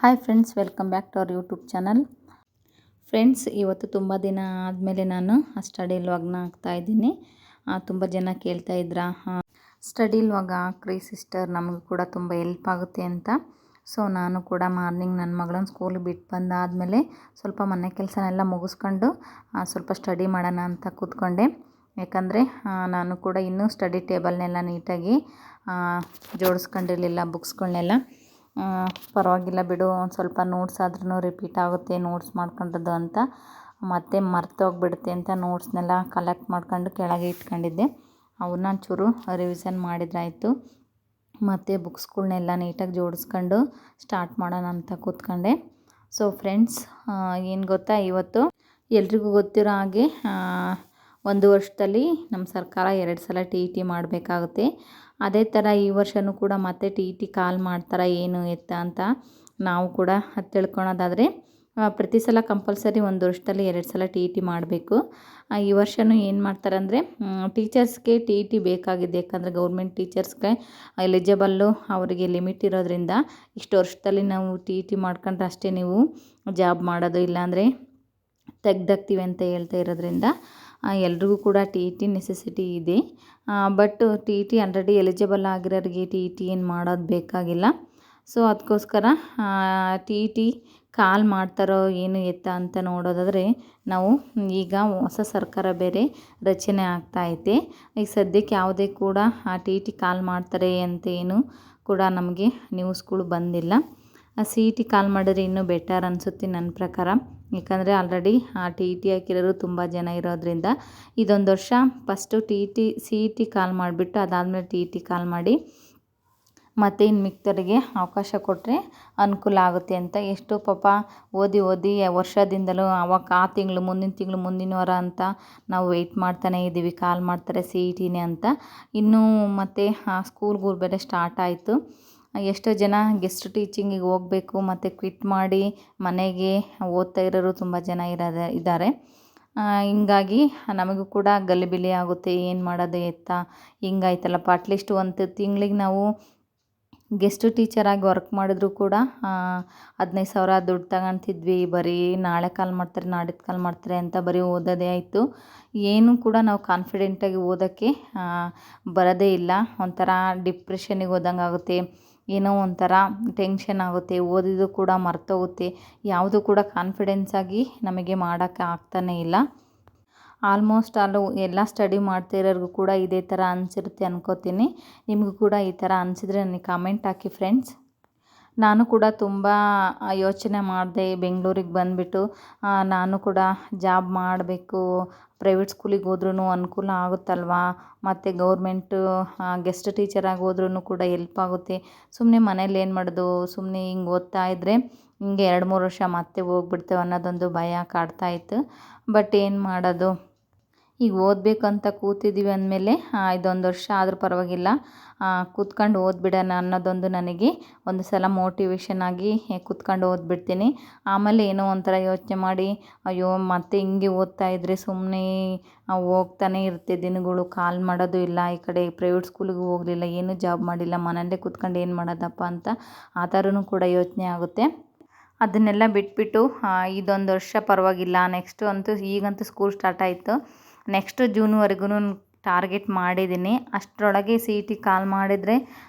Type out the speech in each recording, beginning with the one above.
Hi friends, welcome back to our YouTube channel. Friends, ಇವತ್ತು ತುಂಬ ದಿನ ಆದಮೇಲೆ ನಾನು ಸ್ಟಡಿ ವ್ಲಾಗ್ನ ಹಾಕ್ತಾಯಿದ್ದೀನಿ. ತುಂಬ ಜನ ಕೇಳ್ತಾ ಇದ್ರ ಸ್ಟಡಿ ವ್ಲಾಗ್ ಹಾಕ್ರಿ ಸಿಸ್ಟರ್, ನಮಗೂ ಕೂಡ ತುಂಬ ಹೆಲ್ಪ್ ಆಗುತ್ತೆ ಅಂತ. ಸೊ ನಾನು ಕೂಡ ಮಾರ್ನಿಂಗ್ ನನ್ನ ಮಗಳನ್ನ ಸ್ಕೂಲಿಗೆ ಬಿಟ್ಟು ಬಂದಾದಮೇಲೆ ಸ್ವಲ್ಪ ಮನೆ ಕೆಲಸನೆಲ್ಲ ಮುಗಿಸ್ಕೊಂಡು ಸ್ವಲ್ಪ ಸ್ಟಡಿ ಮಾಡೋಣ ಅಂತ ಕೂತ್ಕೊಂಡೆ. ಯಾಕಂದರೆ ನಾನು ಕೂಡ ಇನ್ನೂ ಸ್ಟಡಿ ಟೇಬಲ್ನೆಲ್ಲ ನೀಟಾಗಿ ಜೋಡಿಸ್ಕೊಂಡಿರಲಿಲ್ಲ. ಬುಕ್ಸ್ಗಳನ್ನೆಲ್ಲ ಪರವಾಗಿಲ್ಲ ಬಿಡು, ಒಂದು ಸ್ವಲ್ಪ ನೋಟ್ಸ್ ಆದ್ರೂ ರಿಪೀಟ್ ಆಗುತ್ತೆ ನೋಟ್ಸ್ ಮಾಡ್ಕೊಂಡದ್ದು ಅಂತ, ಮತ್ತೆ ಮರ್ತೋಗ್ಬಿಡುತ್ತೆ ಅಂತ ನೋಟ್ಸ್ನೆಲ್ಲ ಕಲೆಕ್ಟ್ ಮಾಡ್ಕೊಂಡು ಕೆಳಗೆ ಇಟ್ಕೊಂಡಿದ್ದೆ. ಅವನ್ನ ಚೂರು ರಿವಿಷನ್ ಮಾಡಿದ್ರಾಯಿತು. ಮತ್ತು ಬುಕ್ಸ್ಗಳ್ನೆಲ್ಲ ನೀಟಾಗಿ ಜೋಡಿಸ್ಕೊಂಡು ಸ್ಟಾರ್ಟ್ ಮಾಡೋಣ ಅಂತ ಕೂತ್ಕೊಂಡೆ. ಸೊ ಫ್ರೆಂಡ್ಸ್, ಏನು ಗೊತ್ತಾ, ಇವತ್ತು ಎಲ್ರಿಗೂ ಗೊತ್ತಿರೋ ಹಾಗೆ 1 ವರ್ಷದಲ್ಲಿ ನಮ್ಮ ಸರ್ಕಾರ 2 ಸಲ TET ಮಾಡಬೇಕಾಗುತ್ತೆ. ಅದೇ ಥರ ಈ ವರ್ಷವೂ ಕೂಡ ಮತ್ತೆ TET ಕಾಲ್ ಮಾಡ್ತಾರಾ ಏನು ಎತ್ತ ಅಂತ ನಾವು ಕೂಡ ತಿಳ್ಕೊಳೋದಾದರೆ, ಪ್ರತಿ ಸಲ ಕಂಪಲ್ಸರಿ 1 ವರ್ಷದಲ್ಲಿ 2 ಸಲ TET ಮಾಡಬೇಕು. ಈ ವರ್ಷವೂ ಏನು ಮಾಡ್ತಾರಂದರೆ, ಟೀಚರ್ಸ್ಗೆ TET ಬೇಕಾಗಿದೆ. ಯಾಕಂದರೆ ಗೌರ್ಮೆಂಟ್ ಟೀಚರ್ಸ್ಗೆ ಎಲಿಜಿಬಲ್ಲು ಅವರಿಗೆ ಲಿಮಿಟ್ ಇರೋದ್ರಿಂದ ಇಷ್ಟು ವರ್ಷದಲ್ಲಿ ನಾವು TET ಮಾಡ್ಕೊಂಡ್ರೆ ಅಷ್ಟೇ ನೀವು ಜಾಬ್ ಮಾಡೋದು, ಇಲ್ಲಾಂದರೆ ತೆಗ್ದಾಕ್ತೀವಿ ಅಂತ ಹೇಳ್ತಾ ಇರೋದ್ರಿಂದ ಎಲ್ರಿಗೂ ಕೂಡ TET ನೆಸೆಸಿಟಿ ಇದೆ. ಬಟ್ TET ಆಲ್ರೆಡಿ ಎಲಿಜಿಬಲ್ ಆಗಿರೋರಿಗೆ TET ಏನು ಮಾಡೋದು ಬೇಕಾಗಿಲ್ಲ. ಸೊ ಅದಕ್ಕೋಸ್ಕರ TET ಕಾಲ್ ಮಾಡ್ತಾರೋ ಏನು ಎತ್ತ ಅಂತ ನೋಡೋದಾದರೆ, ನಾವು ಈಗ ಹೊಸ ಸರ್ಕಾರ ಬೇರೆ ರಚನೆ ಆಗ್ತಾಯಿದೆ. ಈಗ ಸದ್ಯಕ್ಕೆ ಯಾವುದೇ ಕೂಡ TET ಕಾಲ್ ಮಾಡ್ತಾರೆ ಅಂತ ಏನು ಕೂಡ ನಮಗೆ ನ್ಯೂಸ್ಗಳು ಬಂದಿಲ್ಲ. CET ಕಾಲ್ ಮಾಡಿದ್ರೆ ಇನ್ನೂ ಬೆಟರ್ ಅನಿಸುತ್ತೆ ನನ್ನ ಪ್ರಕಾರ. ಯಾಕಂದರೆ ಆಲ್ರೆಡಿ TET ಹಾಕಿರೋರು ತುಂಬ ಜನ ಇರೋದ್ರಿಂದ ಇದೊಂದು ವರ್ಷ ಫಸ್ಟು CET ಕಾಲ್ ಮಾಡಿಬಿಟ್ಟು ಅದಾದಮೇಲೆ TET ಕಾಲ್ ಮಾಡಿ ಮತ್ತು ಇನ್ನು ಮಿಕ್ತರಿಗೆ ಅವಕಾಶ ಕೊಟ್ಟರೆ ಅನುಕೂಲ ಆಗುತ್ತೆ ಅಂತ. ಎಷ್ಟೋ ಪಾಪ ಓದಿ ವರ್ಷದಿಂದಲೂ ಆ ತಿಂಗಳು ಮುಂದಿನ ವಾರ ಅಂತ ನಾವು ವೆಯ್ಟ್ ಮಾಡ್ತಾನೇ ಇದ್ದೀವಿ, ಕಾಲ್ ಮಾಡ್ತಾರೆ CETನೇ ಅಂತ. ಇನ್ನೂ ಮತ್ತು ಸ್ಕೂಲ್ಗಳು ಬೇರೆ ಸ್ಟಾರ್ಟ್ ಆಯಿತು. ಎಷ್ಟೋ ಜನ ಗೆಸ್ಟ್ ಟೀಚಿಂಗಿಗೆ ಹೋಗಬೇಕು ಮತ್ತು ಕ್ವಿಟ್ ಮಾಡಿ ಮನೆಗೆ ಓದ್ತಾ ಇರೋರು ತುಂಬ ಜನ ಇದ್ದಾರೆ. ಹಿಂಗಾಗಿ ನಮಗೂ ಕೂಡ ಗಲಿಬಿಲಿ ಆಗುತ್ತೆ, ಏನು ಮಾಡೋದು ಎತ್ತ, ಹಿಂಗಾಯ್ತಲ್ಲಪ್ಪ. ಅಟ್ಲೀಸ್ಟ್ 1 ತಿಂಗಳಿಗೆ ನಾವು ಗೆಸ್ಟ್ ಟೀಚರಾಗಿ ವರ್ಕ್ ಮಾಡಿದ್ರು ಕೂಡ 15,000 ದುಡ್ಡು ತಗೊತಿದ್ವಿ. ಬರೀ ನಾಳೆ ಕಾಲ್ ಮಾಡ್ತಾರೆ, ನಾಡಿದ್ದು ಕಾಲ್ ಮಾಡ್ತಾರೆ ಅಂತ ಬರೀ ಓದೋದೇ ಆಯಿತು. ಏನೂ ಕೂಡ ನಾವು ಕಾನ್ಫಿಡೆಂಟಾಗಿ ಓದೋಕ್ಕೆ ಬರೋದೇ ಇಲ್ಲ. ಒಂಥರ ಡಿಪ್ರೆಷನಿಗೆ ಹೋದಂಗೆ ಆಗುತ್ತೆ, ಏನೋ ಒಂಥರ ಟೆನ್ಷನ್ ಆಗುತ್ತೆ, ಓದಿದ್ದು ಕೂಡ ಮರ್ತೋಗುತ್ತೆ, ಯಾವುದು ಕೂಡ ಕಾನ್ಫಿಡೆನ್ಸಾಗಿ ನಮಗೆ ಮಾಡೋಕ್ಕೆ ಆಗ್ತಾನೇ ಇಲ್ಲ. ಆಲ್ಮೋಸ್ಟ್ ಎಲ್ಲ ಸ್ಟಡಿ ಮಾಡ್ತಾ ಇರೋರಿಗೂ ಕೂಡ ಇದೇ ಥರ ಅನಿಸಿರುತ್ತೆ ಅನ್ಕೋತೀನಿ. ನಿಮಗೂ ಕೂಡ ಈ ಥರ ಅನಿಸಿದ್ರೆ ನನಗೆ ಕಾಮೆಂಟ್ ಹಾಕಿ ಫ್ರೆಂಡ್ಸ್. ನಾನು ಕೂಡ ತುಂಬ ಯೋಚನೆ ಮಾಡಿದೆ, ಬೆಂಗಳೂರಿಗೆ ಬಂದುಬಿಟ್ಟು ನಾನು ಕೂಡ ಜಾಬ್ ಮಾಡಬೇಕು, ಪ್ರೈವೇಟ್ ಸ್ಕೂಲಿಗೆ ಹೋದ್ರೂ ಅನುಕೂಲ ಆಗುತ್ತಲ್ವಾ, ಮತ್ತು ಗೌರ್ಮೆಂಟು ಗೆಸ್ಟ್ ಟೀಚರಾಗಿ ಹೋದ್ರೂ ಕೂಡ ಹೆಲ್ಪ್ ಆಗುತ್ತೆ. ಸುಮ್ಮನೆ ಮನೇಲಿ ಏನು ಮಾಡೋದು, ಸುಮ್ಮನೆ ಹಿಂಗೆ ಓದ್ತಾ ಇದ್ದರೆ ಹಿಂಗೆ 2-3 ವರ್ಷ ಮತ್ತೆ ಹೋಗ್ಬಿಡ್ತೇವೆ ಅನ್ನೋದೊಂದು ಭಯ ಕಾಡ್ತಾಯಿತ್ತು. ಬಟ್ ಏನು ಮಾಡೋದು, ಈಗ ಓದಬೇಕಂತ ಕೂತಿದ್ದೀವಿ ಅಂದಮೇಲೆ ಇದೊಂದು ವರ್ಷ ಆದರೂ ಪರವಾಗಿಲ್ಲ, ಕೂತ್ಕೊಂಡು ಓದ್ಬಿಡೋಣ ಅನ್ನೋದೊಂದು ನನಗೆ ಒಂದು ಸಲ ಮೋಟಿವೇಶನ್ ಆಗಿ ಕೂತ್ಕೊಂಡು ಓದ್ಬಿಡ್ತೀನಿ. ಆಮೇಲೆ ಏನೋ ಒಂಥರ ಯೋಚನೆ ಮಾಡಿ, ಅಯ್ಯೋ ಮತ್ತೆ ಹಿಂಗೆ ಓದ್ತಾ ಇದ್ದರೆ ಸುಮ್ಮನೆ ಹೋಗ್ತಾನೆ ಇರುತ್ತೆ ದಿನಗಳು, ಕಾಲ್ ಮಾಡೋದು ಇಲ್ಲ, ಈ ಕಡೆ ಪ್ರೈವೇಟ್ ಸ್ಕೂಲಿಗೂ ಹೋಗಲಿಲ್ಲ, ಏನೂ ಜಾಬ್ ಮಾಡಿಲ್ಲ, ಮನೆಯಲ್ಲೇ ಕೂತ್ಕೊಂಡು ಏನು ಮಾಡೋದಪ್ಪ ಅಂತ ಆ ಥರನೂ ಕೂಡ ಯೋಚನೆ ಆಗುತ್ತೆ. ಅದನ್ನೆಲ್ಲ ಬಿಟ್ಬಿಟ್ಟು ಇದೊಂದು ವರ್ಷ ಪರವಾಗಿಲ್ಲ, ನೆಕ್ಸ್ಟು ಅಂತೂ ಈಗಂತೂ ಸ್ಕೂಲ್ ಸ್ಟಾರ್ಟ್ ಆಯಿತು, ನೆಕ್ಸ್ಟ್ ಜೂನ್ವರೆಗೂ ಟಾರ್ಗೆಟ್ ಮಾಡಿದ್ದೀನಿ. ಅಷ್ಟರೊಳಗೆ CET ಕಾಲ್ ಮಾಡಿದರೆ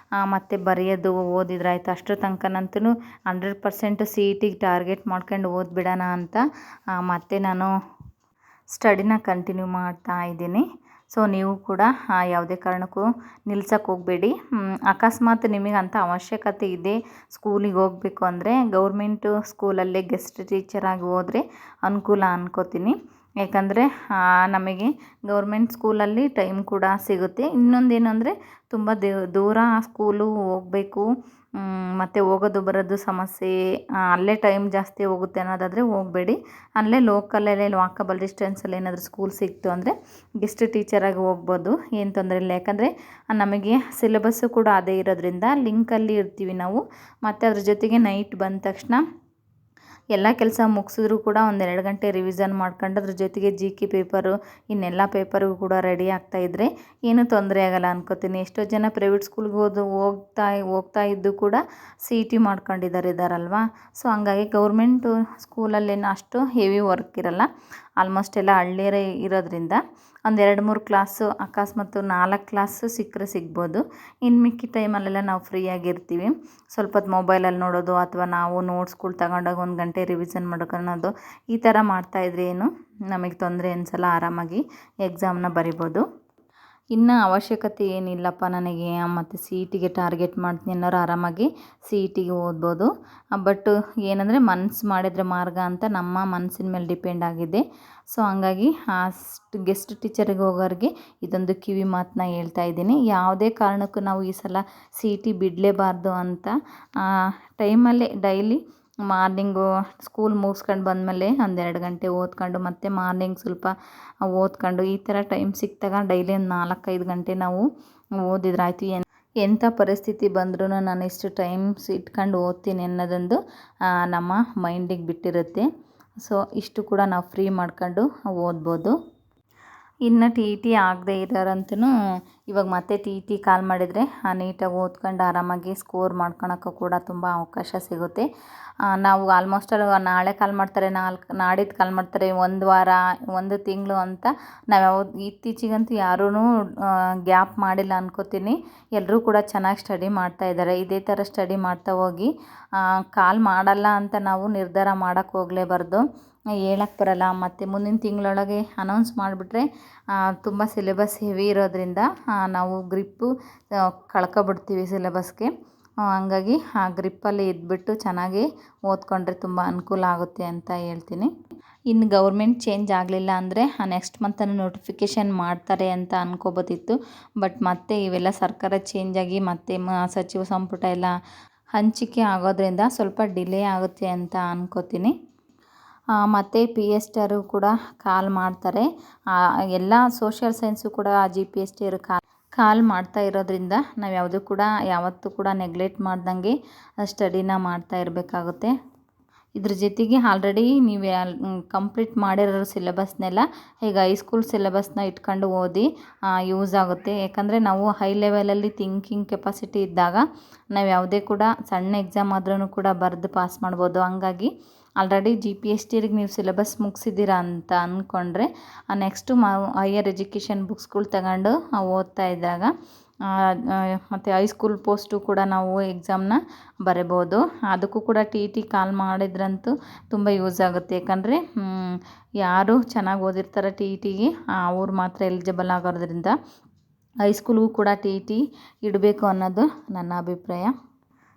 ಮತ್ತು ಬರೆಯೋದು ಓದಿದ್ರಾಯ್ತು. ಅಷ್ಟರ ತನಕನಂತೂ 100% CETಗೆ ಟಾರ್ಗೆಟ್ ಮಾಡ್ಕೊಂಡು ಓದ್ಬಿಡೋಣ ಅಂತ ಮತ್ತೆ ನಾನು ಸ್ಟಡಿನ ಕಂಟಿನ್ಯೂ ಮಾಡ್ತಾ ಇದ್ದೀನಿ. ಸೊ ನೀವು ಕೂಡ ಯಾವುದೇ ಕಾರಣಕ್ಕೂ ನಿಲ್ಸಕ್ಕೆ ಹೋಗಬೇಡಿ. ಅಕಸ್ಮಾತ್ ನಿಮಗೆ ಅಂಥ ಅವಶ್ಯಕತೆ ಇದೆ ಸ್ಕೂಲಿಗೆ ಹೋಗಬೇಕು ಅಂದರೆ ಗೌರ್ಮೆಂಟು ಸ್ಕೂಲಲ್ಲೇ ಗೆಸ್ಟ್ ಟೀಚರಾಗಿ ಹೋದರೆ ಅನುಕೂಲ ಅನ್ಕೋತೀನಿ. ಯಾಕಂದರೆ ನಮಗೆ ಗೌರ್ಮೆಂಟ್ ಸ್ಕೂಲಲ್ಲಿ ಟೈಮ್ ಕೂಡ ಸಿಗುತ್ತೆ. ಇನ್ನೊಂದೇನು ಅಂದರೆ ತುಂಬ ದೂರ ಸ್ಕೂಲು ಹೋಗಬೇಕು, ಮತ್ತು ಹೋಗೋದು ಬರೋದು ಸಮಸ್ಯೆ, ಅಲ್ಲೇ ಟೈಮ್ ಜಾಸ್ತಿ ಹೋಗುತ್ತೆ ಅನ್ನೋದಾದರೆ ಹೋಗಬೇಡಿ. ಅಲ್ಲೇ ಲೋಕಲಲ್ಲೇ ವಾಕಬಲ್ ಡಿಸ್ಟೆನ್ಸಲ್ಲಿ ಏನಾದರೂ ಸ್ಕೂಲ್ ಸಿಕ್ತು ಅಂದರೆ ಗೆಸ್ಟ್ ಟೀಚರಾಗಿ ಹೋಗ್ಬೋದು, ಏನು ತೊಂದರೆ ಇಲ್ಲ. ಯಾಕಂದರೆ ನಮಗೆ ಸಿಲೆಬಸ್ಸು ಕೂಡ ಅದೇ ಇರೋದ್ರಿಂದ ಲಿಂಕಲ್ಲಿ ಇರ್ತೀವಿ ನಾವು. ಮತ್ತು ಅದ್ರ ಜೊತೆಗೆ ನೈಟ್ ಬಂದ ತಕ್ಷಣ ಎಲ್ಲ ಕೆಲಸ ಮುಗಿಸಿದ್ರು ಕೂಡ ಒಂದು 2 ಗಂಟೆ ರಿವಿಷನ್ ಮಾಡ್ಕೊಂಡು ಅದ್ರ ಜೊತೆಗೆ ಜಿ ಕೆ ಪೇಪರು ಇನ್ನೆಲ್ಲ ಪೇಪರಿಗೂ ಕೂಡ ರೆಡಿ ಆಗ್ತಾಯಿದ್ರೆ ಏನೂ ತೊಂದರೆ ಆಗಲ್ಲ ಅನ್ಕೋತೀನಿ. ಎಷ್ಟೋ ಜನ ಪ್ರೈವೇಟ್ ಸ್ಕೂಲ್ಗೆ ಹೋಗ್ತಾ ಇದ್ದು ಕೂಡ ಸಿ ಇ ಟಿ ಇದ್ದಾರಲ್ವಾ. ಸೊ ಹಂಗಾಗಿ ಗೌರ್ಮೆಂಟು ಸ್ಕೂಲಲ್ಲೇನು ಅಷ್ಟು ಹೆವಿ ವರ್ಕ್ ಇರಲ್ಲ. ಆಲ್ಮೋಸ್ಟ್ ಎಲ್ಲ ಹಳ್ಳಿಯರೇ ಇರೋದ್ರಿಂದ ಒಂದು 2-3 ಕ್ಲಾಸು ಅಕಸ್ಮಾತ್ 4 ಕ್ಲಾಸು ಸಿಕ್ಕರೆ ಸಿಗ್ಬೋದು. ಇನ್ನು ಮಿಕ್ಕಿ ಟೈಮಲ್ಲೆಲ್ಲ ನಾವು ಫ್ರೀಯಾಗಿರ್ತೀವಿ. ಸ್ವಲ್ಪ ಹೊತ್ತು ಮೊಬೈಲಲ್ಲಿ ನೋಡೋದು ಅಥವಾ ನಾವು ನೋಟ್ಸ್ಗಳು ತಗೊಂಡಾಗ 1 ಗಂಟೆ ರಿವಿಷನ್ ಮಾಡ್ಕೊಳ್ಳೋದು ಈ ಥರ ಮಾಡ್ತಾಯಿದ್ರೆ ಏನು ನಮಗೆ ತೊಂದರೆ ಅನಿಸಲ್ಲ, ಆರಾಮಾಗಿ ಎಕ್ಸಾಮ್ನ ಬರಿಬೋದು. ಇನ್ನು ಅವಶ್ಯಕತೆ ಏನಿಲ್ಲಪ್ಪ ನನಗೆ ಮತ್ತು ಸಿ ಇ ಟಿಗೆ ಟಾರ್ಗೆಟ್ ಮಾಡ್ತೀನಿ ಅನ್ನೋರು ಆರಾಮಾಗಿ ಸಿ ಇ ಟಿಗೆ ಓದ್ಬೋದು. ಬಟ್ ಏನಂದರೆ ಮನಸ್ಸು ಮಾಡಿದರೆ ಮಾರ್ಗ ಅಂತ ನಮ್ಮ ಮನಸ್ಸಿನ ಮೇಲೆ ಡಿಪೆಂಡ್ ಆಗಿದೆ. ಸೊ ಹಂಗಾಗಿ ಗೆಸ್ಟ್ ಟೀಚರಿಗೆ ಹೋಗೋರಿಗೆ ಇದೊಂದು ಕಿವಿ ಮಾತನ್ನ ಹೇಳ್ತಾ ಇದ್ದೀನಿ. ಯಾವುದೇ ಕಾರಣಕ್ಕೂ ನಾವು ಈ ಸಲ ಸಿ ಇ ಟಿ ಬಿಡಲೇಬಾರ್ದು ಅಂತ ಟೈಮಲ್ಲೇ ಡೈಲಿ ಮಾರ್ನಿಂಗು ಸ್ಕೂಲ್ ಮುಗಿಸ್ಕೊಂಡು ಬಂದಮೇಲೆ ಒಂದು 2 ಗಂಟೆ ಓದ್ಕೊಂಡು ಮತ್ತು ಮಾರ್ನಿಂಗ್ ಸ್ವಲ್ಪ ಓದ್ಕೊಂಡು ಈ ಥರ ಟೈಮ್ ಸಿಕ್ಕಿದಾಗ ಡೈಲಿ ಒಂದು 4-5 ಗಂಟೆ ನಾವು ಓದಿದ್ರಾಯ್ತು. ಎಂಥ ಪರಿಸ್ಥಿತಿ ಬಂದ್ರೂ ನಾನು ಇಷ್ಟು ಟೈಮ್ಸ್ ಇಟ್ಕೊಂಡು ಓದ್ತೀನಿ ಅನ್ನೋದೊಂದು ನಮ್ಮ ಮೈಂಡಿಗೆ ಬಿಟ್ಟಿರುತ್ತೆ. ಸೊ ಇಷ್ಟು ಕೂಡ ನಾವು ಫ್ರೀ ಮಾಡ್ಕೊಂಡು ಓದ್ಬೋದು. ಇನ್ನು ಟಿ ಇ ಟಿ ಆಗದೆ ಇರೋರಂತೂ ಇವಾಗ ಮತ್ತೆ ಟಿ ಇ ಟಿ ಕಾಲ್ ಮಾಡಿದರೆ ನೀಟಾಗಿ ಓದ್ಕೊಂಡು ಆರಾಮಾಗಿ ಸ್ಕೋರ್ ಮಾಡ್ಕೊಳಕ್ಕೂ ಕೂಡ ತುಂಬ ಅವಕಾಶ ಸಿಗುತ್ತೆ. ನಾವು ಆಲ್ಮೋಸ್ಟ್ ನಾಳೆ ಕಾಲ್ ಮಾಡ್ತಾರೆ, ನಾಡಿದ್ದು ಕಾಲ್ ಮಾಡ್ತಾರೆ, 1 ವಾರ 1 ತಿಂಗಳು ಅಂತ ನಾವು ಇತ್ತೀಚೆಗಂತೂ ಯಾರೂ ಗ್ಯಾಪ್ ಮಾಡಿಲ್ಲ ಅನ್ಕೋತೀನಿ. ಎಲ್ಲರೂ ಕೂಡ ಚೆನ್ನಾಗಿ ಸ್ಟಡಿ ಮಾಡ್ತಾಯಿದ್ದಾರೆ. ಇದೇ ಥರ ಸ್ಟಡಿ ಮಾಡ್ತಾ ಹೋಗಿ ಕಾಲ್ ಮಾಡಲ್ಲ ಅಂತ ನಾವು ನಿರ್ಧಾರ ಮಾಡೋಕ್ಕೆ ಹೋಗಲೇಬಾರ್ದು. ಹೇಳಕ್ಕೆ ಬರಲ್ಲ. ಮತ್ತು ಮುಂದಿನ ತಿಂಗಳೊಳಗೆ ಅನೌನ್ಸ್ ಮಾಡಿಬಿಟ್ರೆ ತುಂಬ ಸಿಲೆಬಸ್ ಹೆವಿ ಇರೋದ್ರಿಂದ ನಾವು ಗ್ರಿಪ್ಪು ಕಳ್ಕೊಬಿಡ್ತೀವಿ ಸಿಲೆಬಸ್ಗೆ. ಹಂಗಾಗಿ ಆ ಗ್ರಿಪ್ಪಲ್ಲಿ ಇದ್ಬಿಟ್ಟು ಚೆನ್ನಾಗಿ ಓದ್ಕೊಂಡ್ರೆ ತುಂಬ ಅನುಕೂಲ ಆಗುತ್ತೆ ಅಂತ ಹೇಳ್ತೀನಿ. ಇನ್ನು ಗೌರ್ಮೆಂಟ್ ಚೇಂಜ್ ಆಗಲಿಲ್ಲ ಅಂದರೆ ನೆಕ್ಸ್ಟ್ ಮಂತನ್ನು ನೋಟಿಫಿಕೇಷನ್ ಮಾಡ್ತಾರೆ ಅಂತ ಅನ್ಕೋಬೋದಿತ್ತು. ಬಟ್ ಮತ್ತೆ ಇವೆಲ್ಲ ಸರ್ಕಾರ ಚೇಂಜ್ ಆಗಿ ಮತ್ತೆ ಸಚಿವ ಸಂಪುಟ ಎಲ್ಲ ಹಂಚಿಕೆ ಆಗೋದ್ರಿಂದ ಸ್ವಲ್ಪ ಡಿಲೇ ಆಗುತ್ತೆ ಅಂತ ಅನ್ಕೋತೀನಿ. ಮತ್ತು ಪಿ ಎಸ್ ಟಿ ಆರು ಕೂಡ ಕಾಲ್ ಮಾಡ್ತಾರೆ. ಎಲ್ಲ ಸೋಷಿಯಲ್ ಸೈನ್ಸು ಕೂಡ ಜಿ ಪಿ ಎಸ್ ಟಿ ಆರು ಕಾಲ್ ಮಾಡ್ತಾ ಇರೋದ್ರಿಂದ ನಾವು ಯಾವತ್ತೂ ಕೂಡ ನೆಗ್ಲೆಕ್ಟ್ ಮಾಡ್ದಂಗೆ ಸ್ಟಡಿನ ಮಾಡ್ತಾ ಇರಬೇಕಾಗುತ್ತೆ. ಇದ್ರ ಜೊತೆಗೆ ಆಲ್ರೆಡಿ ನೀವು ಕಂಪ್ಲೀಟ್ ಮಾಡಿರೋ ಸಿಲೆಬಸ್ನೆಲ್ಲ ಈಗ ಹೈಸ್ಕೂಲ್ ಸಿಲೆಬಸ್ನ ಇಟ್ಕೊಂಡು ಓದಿ ಯೂಸ್ ಆಗುತ್ತೆ. ಯಾಕಂದರೆ ನಾವು ಹೈ ಲೆವೆಲಲ್ಲಿ ಥಿಂಕಿಂಗ್ ಕೆಪಾಸಿಟಿ ಇದ್ದಾಗ ನಾವು ಯಾವುದೇ ಕೂಡ ಸಣ್ಣ ಎಕ್ಸಾಮ್ ಆದ್ರೂ ಕೂಡ ಬರೆದು ಪಾಸ್ ಮಾಡ್ಬೋದು. ಹಂಗಾಗಿ ಆಲ್ರೆಡಿ ಜಿ ಪಿ ಎಸ್ ಟಿಗೆ ನೀವು ಸಿಲೆಬಸ್ ಮುಗಿಸಿದ್ದೀರಾ ಅಂತ ಅಂದ್ಕೊಂಡ್ರೆ ನೆಕ್ಸ್ಟು ಹೈಯರ್ ಎಜುಕೇಷನ್ ಬುಕ್ಸ್ಗಳು ತಗೊಂಡು ಓದ್ತಾ ಇದ್ದಾಗ ಮತ್ತು ಹೈಸ್ಕೂಲ್ ಪೋಸ್ಟು ಕೂಡ ನಾವು ಎಕ್ಸಾಮ್ನ ಬರೀಬೋದು. ಅದಕ್ಕೂ ಕೂಡ ಟಿ ಇ ಟಿ ಕಾಲ್ ಮಾಡಿದ್ರಂತೂ ತುಂಬ ಯೂಸ್ ಆಗುತ್ತೆ. ಯಾಕಂದರೆ ಯಾರು ಚೆನ್ನಾಗಿ ಓದಿರ್ತಾರೆ ಟಿ ಇ ಟಿಗೆ ಅವ್ರು ಮಾತ್ರ ಎಲಿಜಿಬಲ್ ಆಗೋದ್ರಿಂದ ಹೈಸ್ಕೂಲ್ಗೂ ಕೂಡ ಟಿ ಇ ಟಿ ಇಡಬೇಕು ಅನ್ನೋದು ನನ್ನ ಅಭಿಪ್ರಾಯ.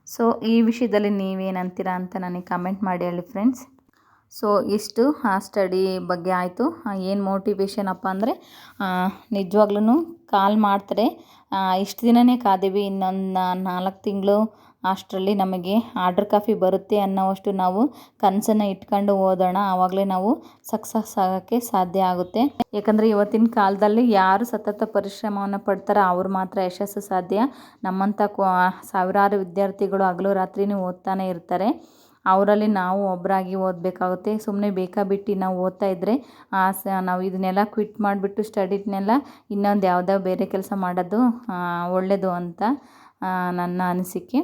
ಸೊ ಈ ವಿಷಯದಲ್ಲಿ ನೀವೇನಂತೀರಾ ಅಂತ ನನಗೆ ಕಮೆಂಟ್ ಮಾಡಿ ಹೇಳಿ ಫ್ರೆಂಡ್ಸ್. ಸೊ ಇಷ್ಟು ಸ್ಟಡಿ ಬಗ್ಗೆ ಆಯಿತು. ಏನು ಮೋಟಿವೇಶನ್ ಅಪ್ಪ ಅಂದರೆ ನಿಜವಾಗ್ಲೂ ಕಾಲ್ ಮಾಡ್ತಾರೆ. ಇಷ್ಟು ದಿನವೇ ಕಾದೀವಿ, ಇನ್ನೊಂದು 4 ತಿಂಗಳು ಅಷ್ಟರಲ್ಲಿ ನಮಗೆ ಆರ್ಡ್ರ್ ಕಾಪಿ ಬರುತ್ತೆ ಅನ್ನೋವಷ್ಟು ನಾವು ಕನಸನ್ನು ಇಟ್ಕೊಂಡು ಓದೋಣ. ಆವಾಗಲೇ ನಾವು ಸಕ್ಸಸ್ ಆಗೋಕ್ಕೆ ಸಾಧ್ಯ ಆಗುತ್ತೆ. ಯಾಕಂದರೆ ಇವತ್ತಿನ ಕಾಲದಲ್ಲಿ ಯಾರು ಸತತ ಪರಿಶ್ರಮವನ್ನು ಪಡ್ತಾರೋ ಅವ್ರು ಮಾತ್ರ ಯಶಸ್ಸು ಸಾಧ್ಯ. ನಮ್ಮಂಥ ಸಾವಿರಾರು ವಿದ್ಯಾರ್ಥಿಗಳು ಹಗಲು ರಾತ್ರಿನೂ ಓದ್ತಾನೆ ಇರ್ತಾರೆ. ಅವರಲ್ಲಿ ನಾವು ಒಬ್ಬರಾಗಿ ಓದಬೇಕಾಗುತ್ತೆ. ಸುಮ್ಮನೆ ಬೇಕಾಬಿಟ್ಟು ನಾವು ಓದ್ತಾ ಇದ್ದರೆ ನಾವು ಇದನ್ನೆಲ್ಲ ಕ್ವಿಟ್ ಮಾಡಿಬಿಟ್ಟು ಸ್ಟಡಿನೆಲ್ಲ ಇನ್ನೊಂದು ಯಾವುದೋ ಬೇರೆ ಕೆಲಸ ಮಾಡೋದು ಒಳ್ಳೆಯದು ಅಂತ ನನ್ನ ಅನಿಸಿಕೆ.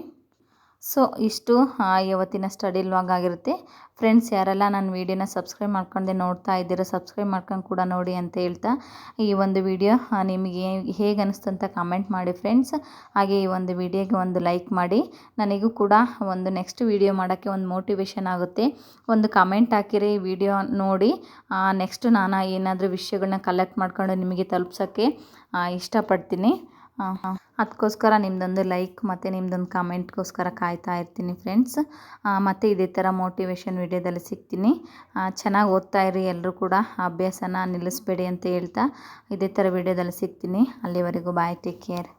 ಸೊ ಇಷ್ಟು ಇವತ್ತಿನ ಸ್ಟಡಿ ವ್ಲಾಗ್ ಆಗಿರುತ್ತೆ ಫ್ರೆಂಡ್ಸ್. ಯಾರೆಲ್ಲ ನನ್ನ ವೀಡಿಯೋನ ಸಬ್ಸ್ಕ್ರೈಬ್ ಮಾಡ್ಕೊಂಡೆ ನೋಡ್ತಾ ಇದ್ದೀರೋ ಸಬ್ಸ್ಕ್ರೈಬ್ ಮಾಡ್ಕೊಂಡು ಕೂಡ ನೋಡಿ ಅಂತ ಹೇಳ್ತಾ ಈ ಒಂದು ವಿಡಿಯೋ ನಿಮಗೆ ಹೇಗೆ ಅನಿಸ್ತು ಅಂತ ಕಮೆಂಟ್ ಮಾಡಿ ಫ್ರೆಂಡ್ಸ್. ಹಾಗೆ ಈ ಒಂದು ವಿಡಿಯೋಗೆ ಒಂದು ಲೈಕ್ ಮಾಡಿ. ನನಗೂ ಕೂಡ ಒಂದು ನೆಕ್ಸ್ಟ್ ವಿಡಿಯೋ ಮಾಡೋಕ್ಕೆ ಒಂದು ಮೋಟಿವೇಶನ್ ಆಗುತ್ತೆ. ಒಂದು ಕಮೆಂಟ್ ಹಾಕಿರಿ ಈ ವಿಡಿಯೋ ನೋಡಿ. ನೆಕ್ಸ್ಟ್ ನಾನು ಏನಾದರೂ ವಿಷಯಗಳನ್ನ ಕಲೆಕ್ಟ್ ಮಾಡ್ಕೊಂಡು ನಿಮಗೆ ತಲುಪ್ಸೋಕ್ಕೆ ಇಷ್ಟಪಡ್ತೀನಿ. ಅದಕ್ಕೋಸ್ಕರ ನಿಮ್ಮದೊಂದು ಲೈಕ್ ಮತ್ತು ನಿಮ್ಮದೊಂದು ಕಮೆಂಟ್ಗೋಸ್ಕರ ಕಾಯ್ತಾ ಇರ್ತೀನಿ ಫ್ರೆಂಡ್ಸ್. ಮತ್ತು ಇದೇ ಥರ ಮೋಟಿವೇಶನ್ ವಿಡಿಯೋದಲ್ಲಿ ಸಿಗ್ತೀನಿ. ಚೆನ್ನಾಗಿ ಓದ್ತಾ ಇರಿ ಎಲ್ಲರೂ ಕೂಡ, ಅಭ್ಯಾಸನ ನಿಲ್ಲಿಸಬೇಡಿ ಅಂತ ಹೇಳ್ತಾ ಇದೇ ಥರ ವಿಡಿಯೋದಲ್ಲಿ ಸಿಗ್ತೀನಿ. ಅಲ್ಲಿವರೆಗೂ ಬಾಯ್, ಟೇಕ್ ಕೇರ್.